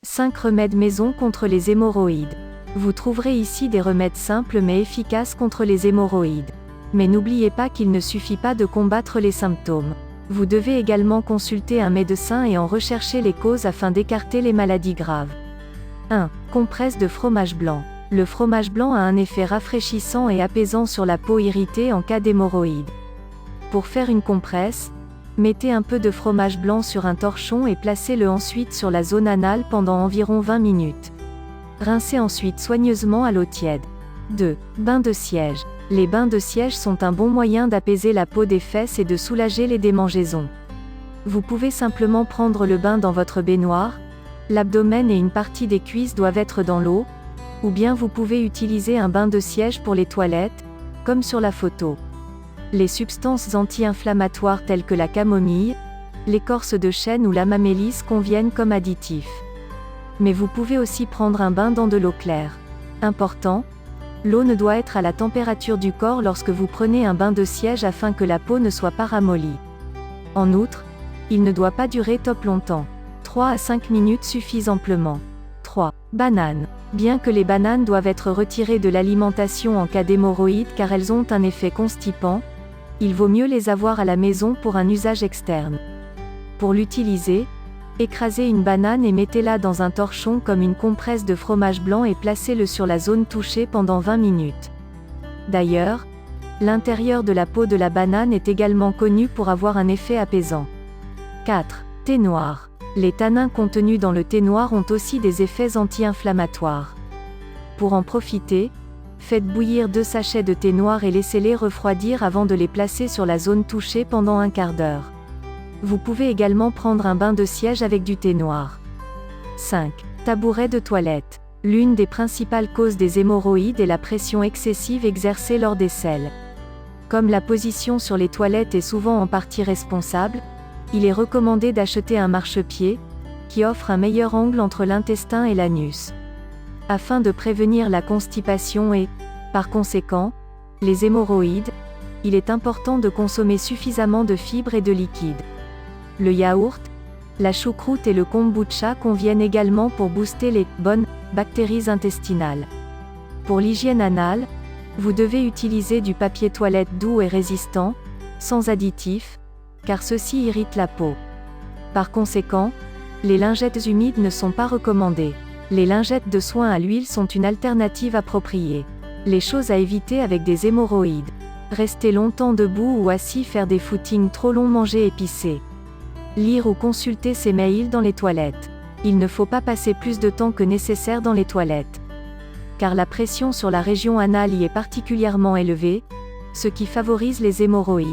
5 remèdes maison contre les hémorroïdes. Vous trouverez ici des remèdes simples mais efficaces contre les hémorroïdes. Mais n'oubliez pas qu'il ne suffit pas de combattre les symptômes. Vous devez également consulter un médecin et en rechercher les causes afin d'écarter les maladies graves. 1. Compresse de fromage blanc. Le fromage blanc a un effet rafraîchissant et apaisant sur la peau irritée en cas d'hémorroïdes. Pour faire une compresse, mettez un peu de fromage blanc sur un torchon et placez-le ensuite sur la zone anale pendant environ 20 minutes. Rincez ensuite soigneusement à l'eau tiède. 2. Bain de siège. Les bains de siège sont un bon moyen d'apaiser la peau des fesses et de soulager les démangeaisons. Vous pouvez simplement prendre le bain dans votre baignoire, l'abdomen et une partie des cuisses doivent être dans l'eau, ou bien vous pouvez utiliser un bain de siège pour les toilettes, comme sur la photo. Les substances anti-inflammatoires telles que la camomille, l'écorce de chêne ou l'amaméllis conviennent comme additifs. Mais vous pouvez aussi prendre un bain dans de l'eau claire. Important, l'eau ne doit être à la température du corps lorsque vous prenez un bain de siège afin que la peau ne soit pas ramollie. En outre, il ne doit pas durer trop longtemps. 3 à 5 minutes suffisent amplement. 3. Bananes. Bien que les bananes doivent être retirées de l'alimentation en cas d'hémorroïdes car elles ont un effet constipant, il vaut mieux les avoir à la maison pour un usage externe. Pour l'utiliser, écrasez une banane et mettez-la dans un torchon comme une compresse de fromage blanc et placez-le sur la zone touchée pendant 20 minutes. D'ailleurs, l'intérieur de la peau de la banane est également connu pour avoir un effet apaisant. 4. Thé noir. Les tanins contenus dans le thé noir ont aussi des effets anti-inflammatoires. Pour en profiter, faites bouillir 2 sachets de thé noir et laissez-les refroidir avant de les placer sur la zone touchée pendant un quart d'heure. Vous pouvez également prendre un bain de siège avec du thé noir. 5. Tabouret de toilette. L'une des principales causes des hémorroïdes est la pression excessive exercée lors des selles. Comme la position sur les toilettes est souvent en partie responsable, il est recommandé d'acheter un marchepied, qui offre un meilleur angle entre l'intestin et l'anus. Afin de prévenir la constipation et, par conséquent, les hémorroïdes, il est important de consommer suffisamment de fibres et de liquides. Le yaourt, la choucroute et le kombucha conviennent également pour booster les bonnes bactéries intestinales. Pour l'hygiène anale, vous devez utiliser du papier toilette doux et résistant, sans additifs, car ceux-ci irritent la peau. Par conséquent, les lingettes humides ne sont pas recommandées. Les lingettes de soins à l'huile sont une alternative appropriée. Les choses à éviter avec des hémorroïdes. Rester longtemps debout ou assis, faire des footings trop longs, manger épicé. Lire ou consulter ses mails dans les toilettes. Il ne faut pas passer plus de temps que nécessaire dans les toilettes. Car la pression sur la région anale y est particulièrement élevée, ce qui favorise les hémorroïdes.